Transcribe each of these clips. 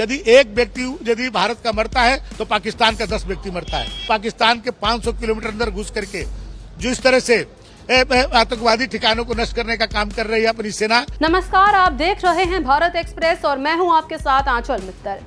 यदि एक व्यक्ति यदि भारत का मरता है तो पाकिस्तान का 10 व्यक्ति मरता है। पाकिस्तान के 500 किलोमीटर अंदर घुस करके जो इस तरह से आतंकवादी ठिकानों को नष्ट करने का काम कर रही है अपनी सेना। नमस्कार, आप देख रहे हैं भारत एक्सप्रेस और मैं हूं आपके साथ आंचल मित्तल।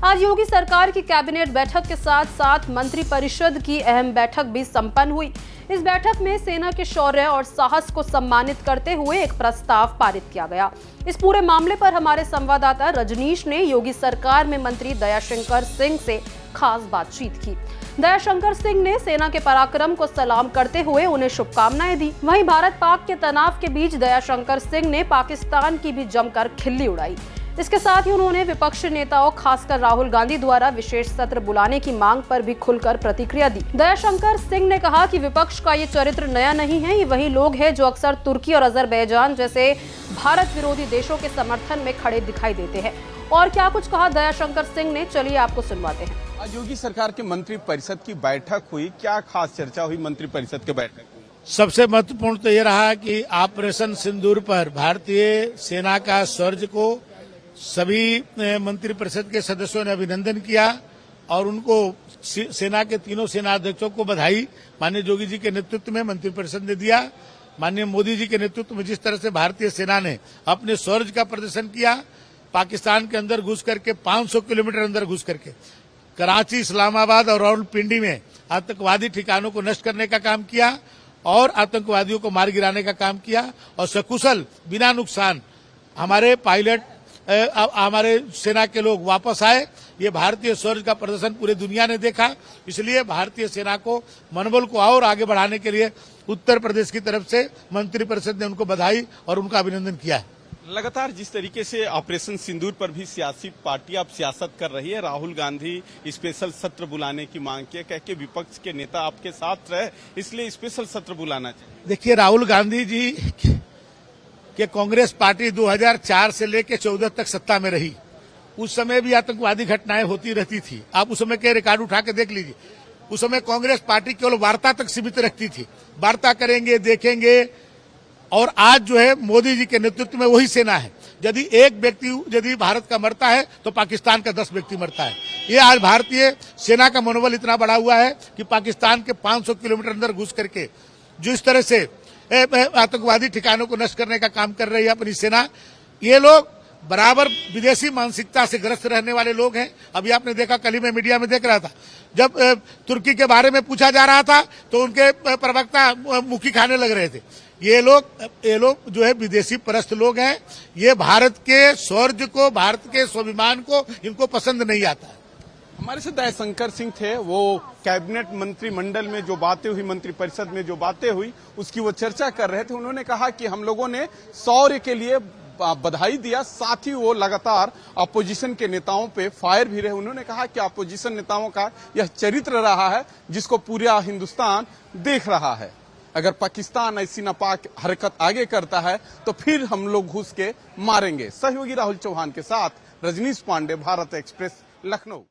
आज योगी सरकार की कैबिनेट बैठक के साथ साथ मंत्रिपरिषद की अहम बैठक भी संपन्न हुई। इस बैठक में सेना के शौर्य और साहस को सम्मानित करते हुए एक प्रस्ताव पारित किया गया। इस पूरे मामले पर हमारे संवाददाता रजनीश ने योगी सरकार में मंत्री दयाशंकर सिंह से खास बातचीत की। दयाशंकर सिंह ने सेना के पराक्रम को सलाम करते हुए उन्हें शुभकामनाएं दी। वहीं भारत पाक के तनाव के बीच दयाशंकर सिंह ने पाकिस्तान की भी जमकर खिल्ली उड़ाई। इसके साथ ही उन्होंने विपक्षी नेताओं खासकर राहुल गांधी द्वारा विशेष सत्र बुलाने की मांग पर भी खुलकर प्रतिक्रिया दी। दयाशंकर सिंह ने कहा कि विपक्ष का ये चरित्र नया नहीं है, ये वही लोग हैं जो अक्सर तुर्की और अजरबैजान जैसे भारत विरोधी देशों के समर्थन में खड़े दिखाई देते हैं। और क्या कुछ कहा दयाशंकर सिंह ने, चलिए आपको सुनवाते हैं। आज योगी सरकार के मंत्रिपरिषद की बैठक हुई, क्या खास चर्चा हुई मंत्रिपरिषद की बैठक में? सबसे महत्वपूर्ण तो ये रहा कि ऑपरेशन सिंदूर पर भारतीय सेना का शौर्य को सभी मंत्रिपरिषद के सदस्यों ने अभिनंदन किया और उनको सेना के तीनों सेनाध्यक्षों को बधाई माननीय योगी जी के नेतृत्व में मंत्रिपरिषद ने दिया। माननीय मोदी जी के नेतृत्व में जिस तरह से भारतीय सेना ने अपने शौर्य का प्रदर्शन किया, पाकिस्तान के अंदर घुस करके 500 किलोमीटर अंदर घुस करके कराची, इस्लामाबाद और रावलपिंडी में आतंकवादी ठिकानों को नष्ट करने का काम किया और आतंकवादियों को मार गिराने का काम किया और सकुशल बिना नुकसान हमारे पायलट हमारे सेना के लोग वापस आए। ये भारतीय शौर्य का प्रदर्शन पूरी दुनिया ने देखा, इसलिए भारतीय सेना को मनोबल को और आगे बढ़ाने के लिए उत्तर प्रदेश की तरफ से मंत्रिपरिषद ने उनको बधाई और उनका अभिनंदन किया है। लगातार जिस तरीके से ऑपरेशन सिंदूर पर भी सियासी पार्टी अब सियासत कर रही है, राहुल गांधी स्पेशल सत्र बुलाने की मांग की, कह के विपक्ष के नेता आपके साथ रहे, इसलिए स्पेशल सत्र बुलाना चाहिए। देखिए, राहुल गांधी जी कि कांग्रेस पार्टी 2004 से लेकर 14 तक सत्ता में रही, उस समय भी आतंकवादी घटनाएं होती रहती थी। आप उस समय के रिकॉर्ड उठा के देख लीजिए। उस समय कांग्रेस पार्टी केवल वार्ता तक सीमित रखती थी, वार्ता करेंगे, देखेंगे। और आज जो है मोदी जी के नेतृत्व में वही सेना है। यदि एक व्यक्ति यदि भारत का मरता है तो पाकिस्तान का 10 व्यक्ति मरता है। ये आज भारतीय सेना का मनोबल इतना बढ़ा हुआ है कि पाकिस्तान के 500 किलोमीटर अंदर घुस करके जो इस तरह से आतंकवादी ठिकानों को नष्ट करने का काम कर रही है अपनी सेना। ये लोग बराबर विदेशी मानसिकता से ग्रस्त रहने वाले लोग हैं। अभी आपने देखा, कल ही मैं मीडिया में देख रहा था, जब तुर्की के बारे में पूछा जा रहा था तो उनके प्रवक्ता मुखी खाने लग रहे थे। ये लोग जो है विदेशी परस्त लोग हैं। ये भारत के शौर्य को, भारत के स्वाभिमान को इनको पसंद नहीं आता है। हमारे से दयाशंकर सिंह थे, वो कैबिनेट मंत्रिमंडल में जो बातें हुई, मंत्रिपरिषद में जो बातें हुई उसकी वो चर्चा कर रहे थे। उन्होंने कहा कि हम लोगों ने शौर्य के लिए बधाई दिया, साथ ही वो लगातार अपोजिशन के नेताओं पे फायर भी रहे। उन्होंने कहा कि अपोजिशन नेताओं का यह चरित्र रहा है जिसको पूरा हिंदुस्तान देख रहा है। अगर पाकिस्तान ऐसी नापाक हरकत आगे करता है तो फिर हम लोग घुस के मारेंगे। सहयोगी राहुल चौहान के साथ रजनीश पांडे, भारत एक्सप्रेस, लखनऊ।